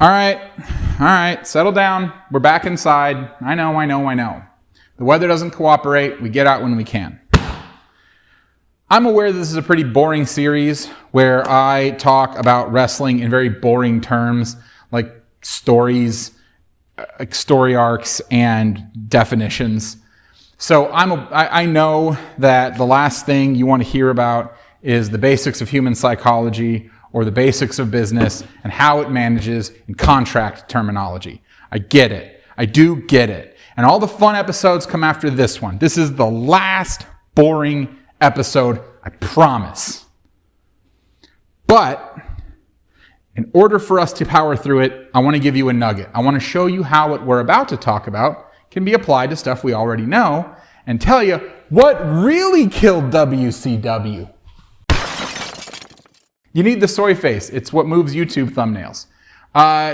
All right, settle down. We're back inside. I know. The weather doesn't cooperate. We get out when we can. I'm aware this is a pretty boring series where I talk about wrestling in very boring terms, like stories, like story arcs, and definitions. So I know that the last thing you want to hear about is the basics of human psychology or the basics of business and how it manages in contract terminology. I get it. I do get it. And all the fun episodes come after this one. This is the last boring episode, I promise. But in order for us to power through it, I want to give you a nugget. I want to show you how what we're about to talk about can be applied to stuff we already know and tell you what really killed WCW. You need the soy face. It's what moves YouTube thumbnails.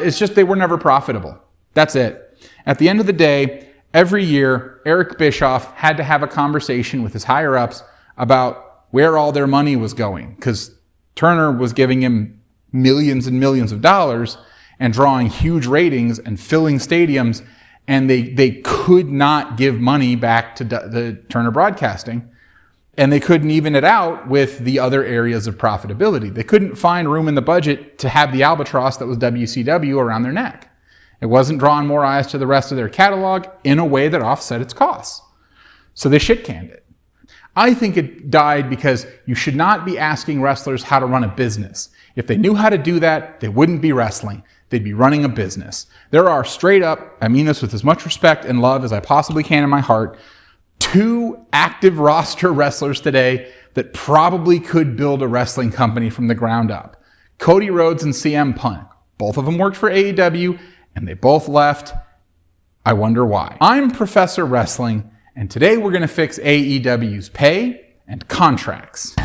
It's just they were never profitable. That's it. At the end of the day, every year, Eric Bischoff had to have a conversation with his higher-ups about where all their money was going, because Turner was giving him millions and millions of dollars and drawing huge ratings and filling stadiums, and they could not give money back to the Turner Broadcasting. And they couldn't even it out with the other areas of profitability. They couldn't find room in the budget to have the albatross that was WCW around their neck. It wasn't drawing more eyes to the rest of their catalog in a way that offset its costs. So they shit-canned it. I think it died because you should not be asking wrestlers how to run a business. If they knew how to do that, they wouldn't be wrestling. They'd be running a business. There are straight up, I mean this with as much respect and love as I possibly can in my heart, 2 active roster wrestlers today that probably could build a wrestling company from the ground up. Cody Rhodes and CM Punk. Both of them worked for AEW, and they both left. I wonder why. I'm Professor Wrestling, and today we're going to fix AEW's pay and contracts.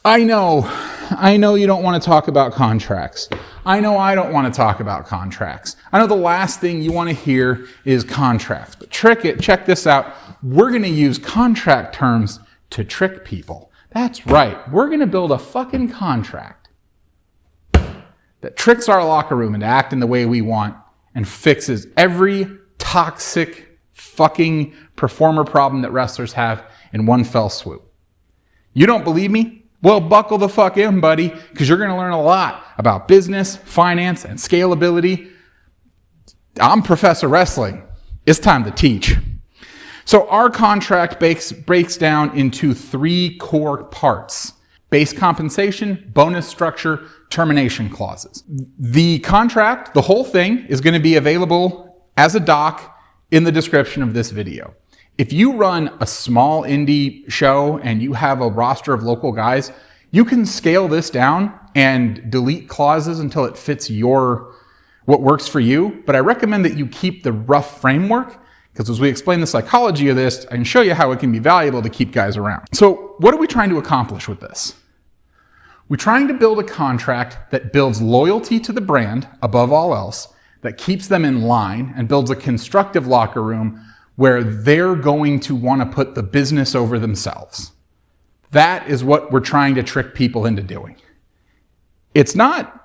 I know you don't want to talk about contracts. I know I don't want to talk about contracts. I know the last thing you want to hear is contracts. But check this out. We're going to use contract terms to trick people. That's right. We're going to build a fucking contract that tricks our locker room into acting the way we want and fixes every toxic fucking performer problem that wrestlers have in one fell swoop. You don't believe me? Well, buckle the fuck in, buddy, because you're going to learn a lot about business, finance, and scalability. I'm Professor Wrestling. It's time to teach. So our contract breaks down into 3 core parts: base compensation, bonus structure, termination clauses. The contract, the whole thing, is going to be available as a doc in the description of this video. If you run a small indie show and you have a roster of local guys, you can scale this down and delete clauses until it fits what works for you. But I recommend that you keep the rough framework, because as we explain the psychology of this, I can show you how it can be valuable to keep guys around. So what are we trying to accomplish with this? We're trying to build a contract that builds loyalty to the brand above all else, that keeps them in line and builds a constructive locker room where they're going to want to put the business over themselves. That is what we're trying to trick people into doing. It's not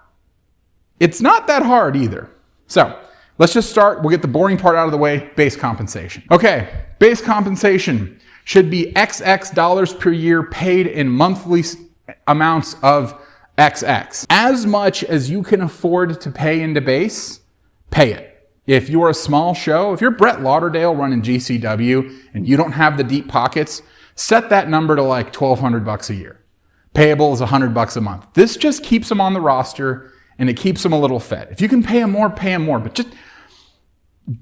that hard either. So let's just start. We'll get the boring part out of the way, base compensation. Okay, base compensation should be XX dollars per year paid in monthly amounts of XX. As much as you can afford to pay into base, pay it. If you're a small show, if you're Brett Lauderdale running GCW and you don't have the deep pockets, set that number to like $1,200 a year. Payable is $100 a month. This just keeps them on the roster and it keeps them a little fed. If you can pay them more, pay them more. But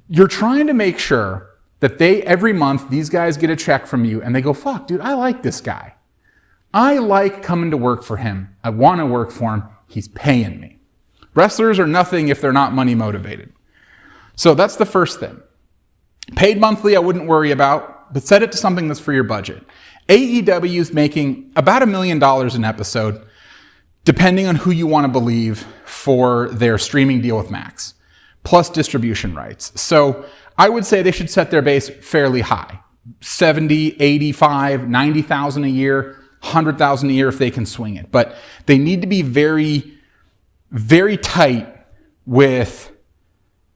you're trying to make sure that every month, these guys get a check from you and they go, fuck, dude, I like this guy. I like coming to work for him. I want to work for him. He's paying me. Wrestlers are nothing if they're not money motivated. So that's the first thing. Paid monthly, I wouldn't worry about, but set it to something that's for your budget. AEW is making about $1 million an episode, depending on who you want to believe, for their streaming deal with Max, plus distribution rights. So I would say they should set their base fairly high. 70, 85, 90,000 a year $100,000 a year if they can swing it. But they need to be very, very tight with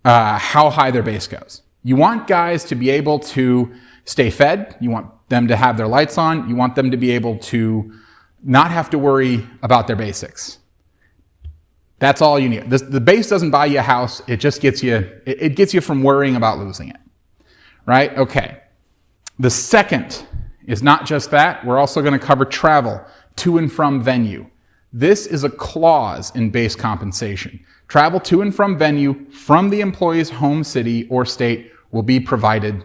how high their base goes. You want guys to be able to stay fed. You want them to have their lights on. You want them to be able to not have to worry about their basics. That's all you need. The base doesn't buy you a house. It just gets you, it gets you from worrying about losing it. Right? Okay. The second is not just that. We're also going to cover travel to and from venue. This is a clause in base compensation. Travel to and from venue from the employee's home city or state will be provided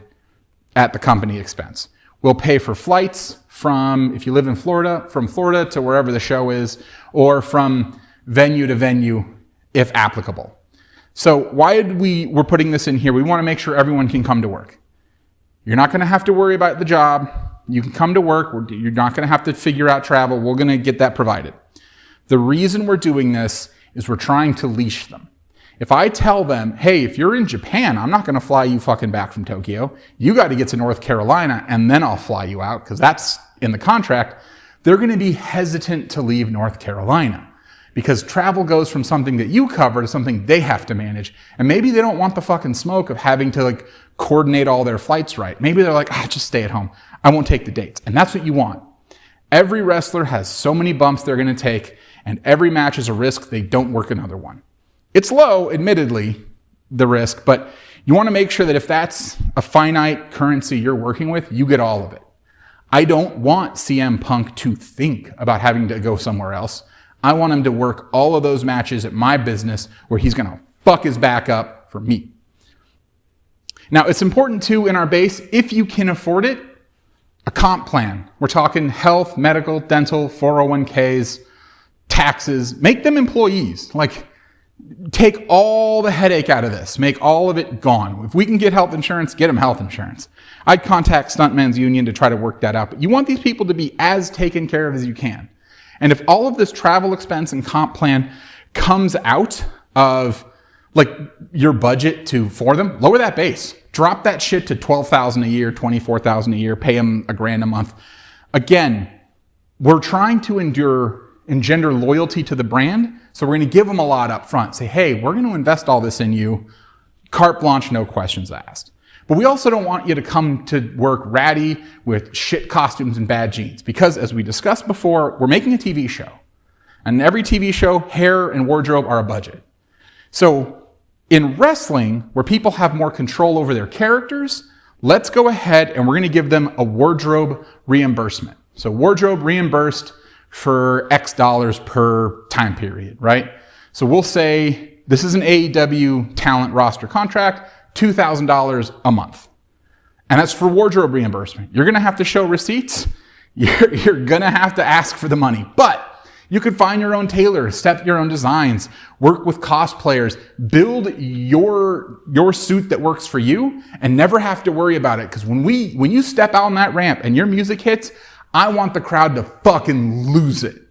at the company expense. We'll pay for flights from, if you live in Florida, from Florida to wherever the show is, or from venue to venue if applicable. So why we're putting this in here? We want to make sure everyone can come to work. You're not going to have to worry about the job. You can come to work. You're not going to have to figure out travel. We're going to get that provided. The reason we're doing this is we're trying to leash them. If I tell them, hey, if you're in Japan, I'm not going to fly you fucking back from Tokyo. You got to get to North Carolina and then I'll fly you out because that's in the contract. They're going to be hesitant to leave North Carolina because travel goes from something that you cover to something they have to manage. And maybe they don't want the fucking smoke of having to coordinate all their flights right. Maybe they're like, just stay at home. I won't take the dates. And that's what you want. Every wrestler has so many bumps they're going to take, and every match is a risk they don't work another one. It's low, admittedly, the risk, but you want to make sure that if that's a finite currency you're working with, you get all of it. I don't want CM Punk to think about having to go somewhere else. I want him to work all of those matches at my business where he's going to fuck his back up for me. Now, it's important too in our base, if you can afford it, a comp plan. We're talking health, medical, dental, 401ks, taxes. Make them employees. Take all the headache out of this. Make all of it gone. If we can get health insurance, get them health insurance. I'd contact Stuntman's Union to try to work that out. But you want these people to be as taken care of as you can. And if all of this travel expense and comp plan comes out of your budget for them, lower that base. Drop that shit to $12,000 a year, $24,000 a year, pay them $1,000 a month. Again, we're trying to engender loyalty to the brand, so we're going to give them a lot up front. Say, hey, we're going to invest all this in you. Carte blanche, no questions asked. But we also don't want you to come to work ratty with shit costumes and bad jeans because, as we discussed before, we're making a TV show. And every TV show, hair and wardrobe are a budget. So in wrestling, where people have more control over their characters, let's go ahead and we're going to give them a wardrobe reimbursement. So wardrobe reimbursed for X dollars per time period, right? So we'll say this is an AEW talent roster contract, $2,000 a month. And that's for wardrobe reimbursement. You're going to have to show receipts. You're going to have to ask for the money. But you could find your own tailor, step your own designs, work with cosplayers, build your suit that works for you, and never have to worry about it. Because when you step out on that ramp and your music hits, I want the crowd to fucking lose it.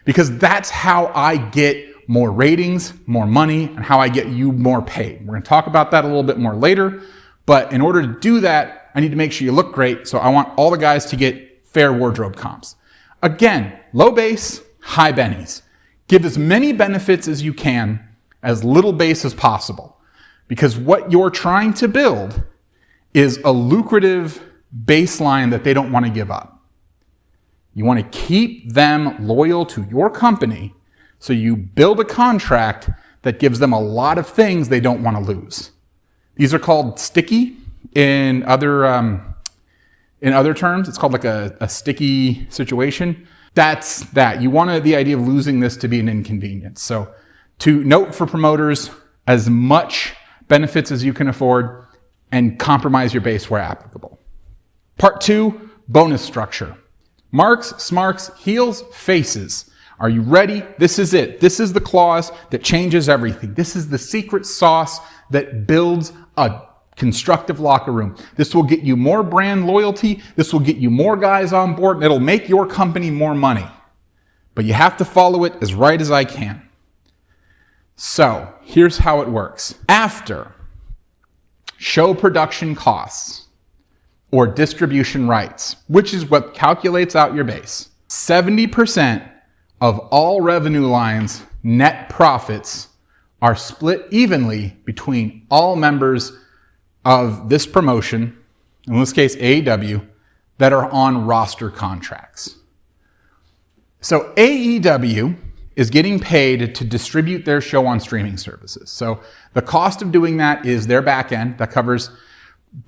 Because that's how I get more ratings, more money, and how I get you more paid. We're going to talk about that a little bit more later. But in order to do that, I need to make sure you look great. So I want all the guys to get fair wardrobe comps. Again, low base, high bennies. Give as many benefits as you can, as little base as possible. Because what you're trying to build is a lucrative baseline that they don't want to give up. You want to keep them loyal to your company, so you build a contract that gives them a lot of things they don't want to lose. These are called sticky in other terms. It's called a sticky situation. That's that. You want the idea of losing this to be an inconvenience. So to note for promoters, as much benefits as you can afford and compromise your base where applicable. Part 2, bonus structure. Marks, smarks, heels, faces. Are you ready? This is it. This is the clause that changes everything. This is the secret sauce that builds a constructive locker room. This will get you more brand loyalty. This will get you more guys on board. And it'll make your company more money. But you have to follow it as right as I can. So here's how it works. After show production costs or distribution rights, which is what calculates out your base, 70% of all revenue lines, net profits, are split evenly between all members of this promotion, in this case AEW, that are on roster contracts. So AEW is getting paid to distribute their show on streaming services. So the cost of doing that is their back end. That covers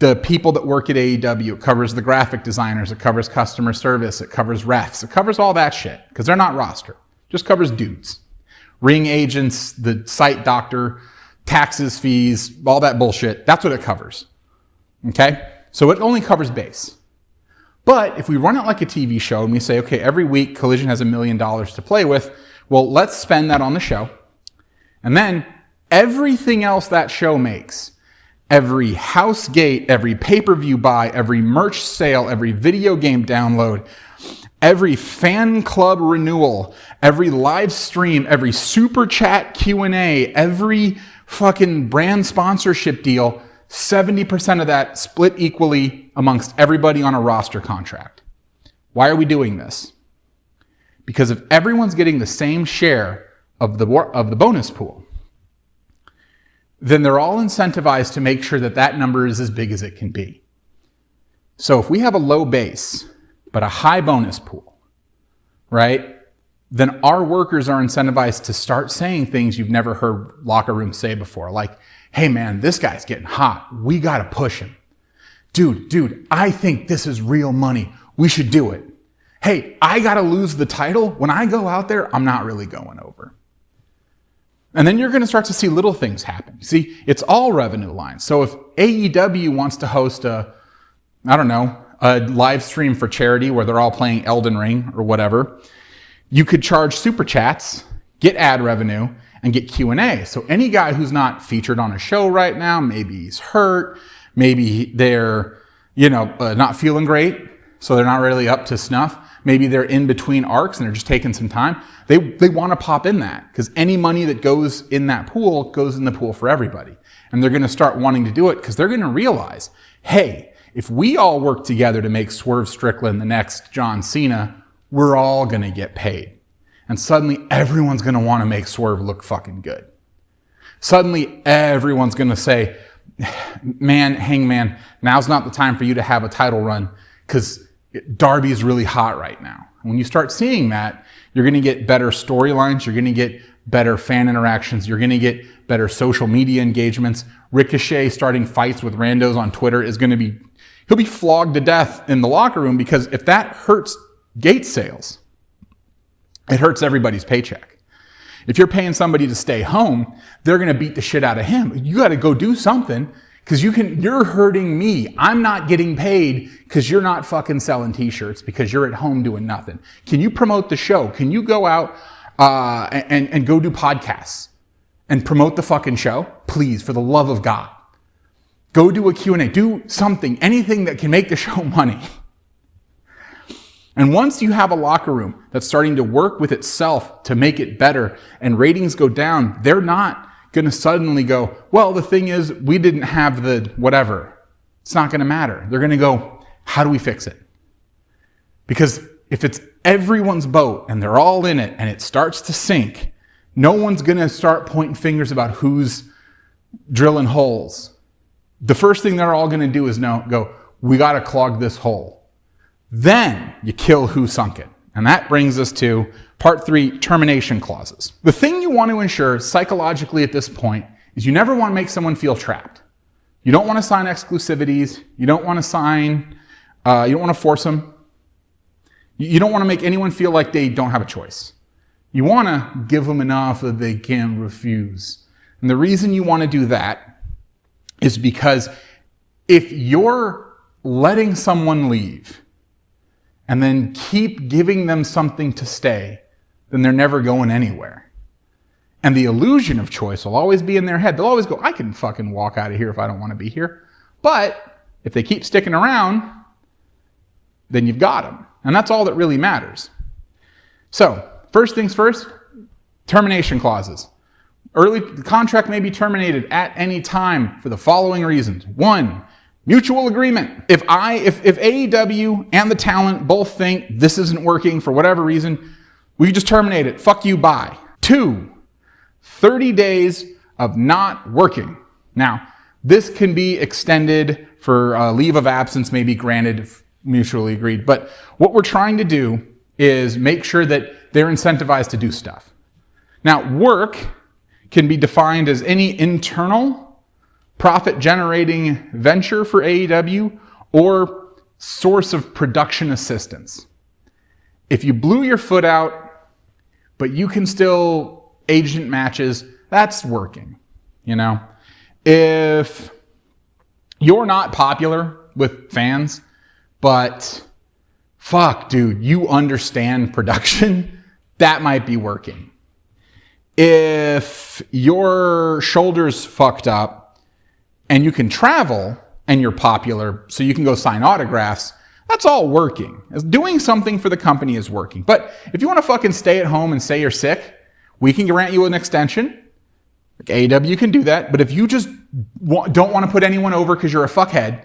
the people that work at AEW. It covers the graphic designers. It covers customer service. It covers refs. It covers all that shit because they're not roster. It just covers dudes. Ring agents, the site doctor, taxes, fees, all that bullshit. That's what it covers. Okay? So it only covers base. But if we run it like a TV show and we say, okay, every week Collision has $1 million to play with, well, let's spend that on the show. And then everything else that show makes, every house gate, every pay-per-view buy, every merch sale, every video game download, every fan club renewal, every live stream, every super chat Q&A, every fucking brand sponsorship deal, 70% of that split equally amongst everybody on a roster contract. Why are we doing this? Because if everyone's getting the same share of the bonus pool, then they're all incentivized to make sure that that number is as big as it can be. So if we have a low base, but a high bonus pool, right? Then our workers are incentivized to start saying things you've never heard locker rooms say before. Like, hey man, this guy's getting hot. We got to push him. Dude, I think this is real money. We should do it. Hey, I got to lose the title. When I go out there, I'm not really going over. And then you're going to start to see little things happen. See, it's all revenue lines. So if AEW wants to host a live stream for charity where they're all playing Elden Ring or whatever, you could charge super chats, get ad revenue, and get Q&A. So any guy who's not featured on a show right now, maybe he's hurt, maybe they're, not feeling great, so they're not really up to snuff. Maybe they're in between arcs and they're just taking some time. They want to pop in that because any money that goes in that pool goes in the pool for everybody. And they're going to start wanting to do it because they're going to realize, hey, if we all work together to make Swerve Strickland the next John Cena, we're all going to get paid. And suddenly everyone's going to want to make Swerve look fucking good. Suddenly everyone's going to say, man, Hangman, now's not the time for you to have a title run because Darby is really hot right now. When you start seeing that, you're going to get better storylines. You're going to get better fan interactions. You're going to get better social media engagements. Ricochet starting fights with randos on Twitter is going to be, he'll be flogged to death in the locker room because if that hurts gate sales, it hurts everybody's paycheck. If you're paying somebody to stay home, they're going to beat the shit out of him. You got to go do something because you're hurting me. I'm not getting paid because you're not fucking selling t-shirts because you're at home doing nothing. Can you promote the show? Can you go out and go do podcasts and promote the fucking show? Please, for the love of God. Go do a Q&A. Do something, anything that can make the show money. And once you have a locker room that's starting to work with itself to make it better and ratings go down, they're not going to suddenly go, well, the thing is, we didn't have the whatever. It's not going to matter. They're going to go, how do we fix it? Because if it's everyone's boat and they're all in it and it starts to sink, no one's going to start pointing fingers about who's drilling holes. The first thing they're all going to do is go, we got to clog this hole. Then you kill who sunk it. And that brings us to part 3, termination clauses. The thing you want to ensure psychologically at this point is you never want to make someone feel trapped. You don't want to sign exclusivities. You don't want to sign, you don't want to force them. You don't want to make anyone feel like they don't have a choice. You want to give them enough that they can refuse. And the reason you want to do that is because if you're letting someone leave and then keep giving them something to stay, then they're never going anywhere. And the illusion of choice will always be in their head. They'll always go, I can fucking walk out of here if I don't want to be here. But if they keep sticking around, then you've got them. And that's all that really matters. So, first things first, termination clauses. The contract may be terminated at any time for the following reasons. 1, Mutual agreement. If AEW and the talent both think this isn't working for whatever reason, we can just terminate it. Fuck you, bye. 2, 30 days of not working. Now, this can be extended for leave of absence, maybe granted if mutually agreed. But what we're trying to do is make sure that they're incentivized to do stuff. Now, work can be defined as any internal profit-generating venture for AEW or source of production assistance. If you blew your foot out, but you can still agent matches, that's working, you know? If you're not popular with fans, but fuck, dude, you understand production, that might be working. If your shoulder's fucked up and you can travel and you're popular so you can go sign autographs, that's all working. Doing something for the company is working. But if you want to fucking stay at home and say you're sick, we can grant you an extension. Like AEW can do that. But if you just don't want to put anyone over because you're a fuckhead,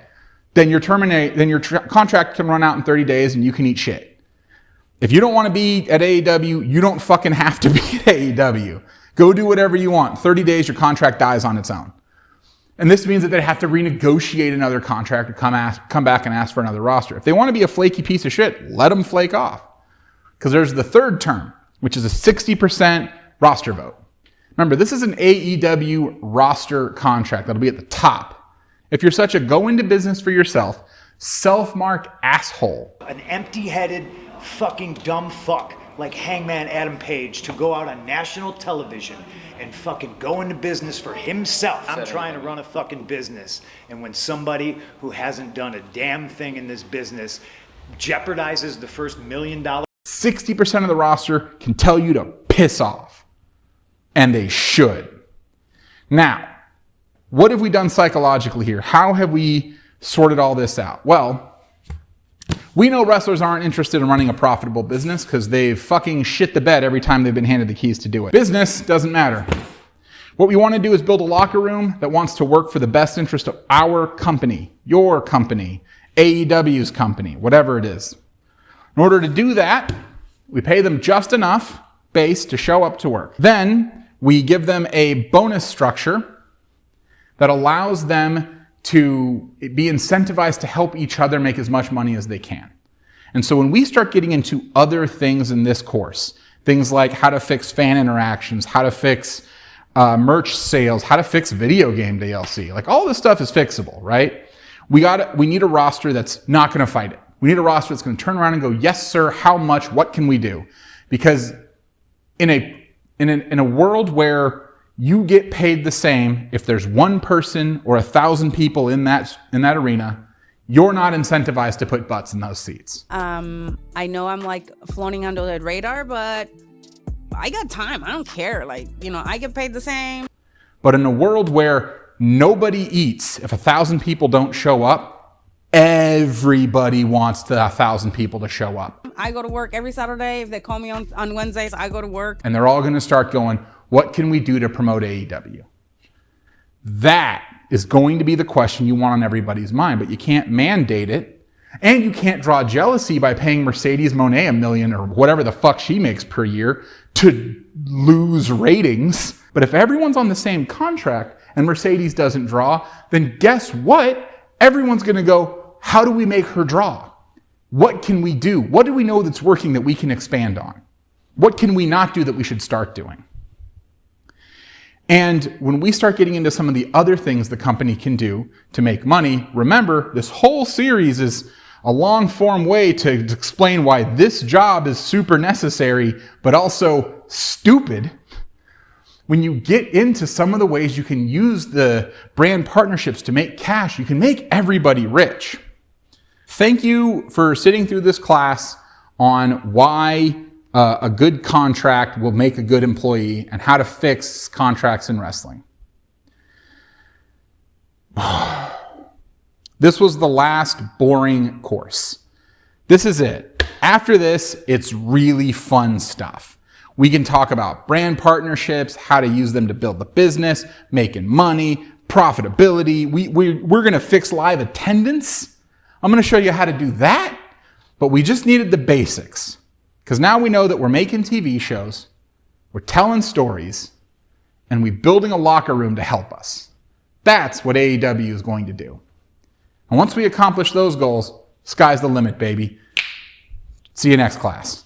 then your contract can run out in 30 days and you can eat shit. If you don't want to be at AEW, you don't fucking have to be at AEW. Go do whatever you want. 30 days, your contract dies on its own. And this means that they have to renegotiate another contract or come back and ask for another roster. If they want to be a flaky piece of shit, let them flake off. Because there's the third term, which is a 60% roster vote. Remember, this is an AEW roster contract that'll be at the top. If you're such a go into business for yourself, self-mark asshole. An empty-headed fucking dumb fuck like Hangman Adam Page to go out on national television and fucking go into business for himself. I'm trying to run a fucking business, and when somebody who hasn't done a damn thing in this business jeopardizes the first $1 million, 60% of the roster can tell you to piss off. And they should. Now, what have we done psychologically here? How have we sorted all this out? Well, we know wrestlers aren't interested in running a profitable business because they've fucking shit the bed every time they've been handed the keys to do it. Business doesn't matter. What we want to do is build a locker room that wants to work for the best interest of our company, your company, AEW's company, whatever it is. In order to do that, we pay them just enough base to show up to work. Then we give them a bonus structure that allows them to be incentivized to help each other make as much money as they can. And so when we start getting into other things in this course, things like how to fix fan interactions, how to fix merch sales, how to fix video game DLC, like all this stuff is fixable, right? We need a roster that's not going to fight it. We need a roster that's going to turn around and go, yes, sir, how much, what can we do? Because in a world where you get paid the same if there's one person or 1,000 people in that arena, you're not incentivized to put butts in those seats. I know I'm like floating under the radar, but I got time. I don't care. Like, I get paid the same. But in a world where nobody eats, if 1,000 people don't show up, everybody wants the 1,000 people to show up. I go to work every Saturday. If they call me on Wednesdays, I go to work. And they're all going to start going, what can we do to promote AEW? That is going to be the question you want on everybody's mind, but you can't mandate it. And you can't draw jealousy by paying Mercedes Moné $1 million or whatever the fuck she makes per year to lose ratings. But if everyone's on the same contract and Mercedes doesn't draw, then guess what? Everyone's going to go, how do we make her draw? What can we do? What do we know that's working that we can expand on? What can we not do that we should start doing? And when we start getting into some of the other things the company can do to make money, remember, this whole series is a long-form way to explain why this job is super necessary, but also stupid. When you get into some of the ways you can use the brand partnerships to make cash, you can make everybody rich. Thank you for sitting through this class on why a good contract will make a good employee and how to fix contracts in wrestling. This was the last boring course. This is it. After this, it's really fun stuff. We can talk about brand partnerships, how to use them to build the business, making money, profitability. We're going to fix live attendance. I'm going to show you how to do that. But we just needed the basics. Because now we know that we're making TV shows, we're telling stories, and we're building a locker room to help us. That's what AEW is going to do. And once we accomplish those goals, sky's the limit, baby. See you next class.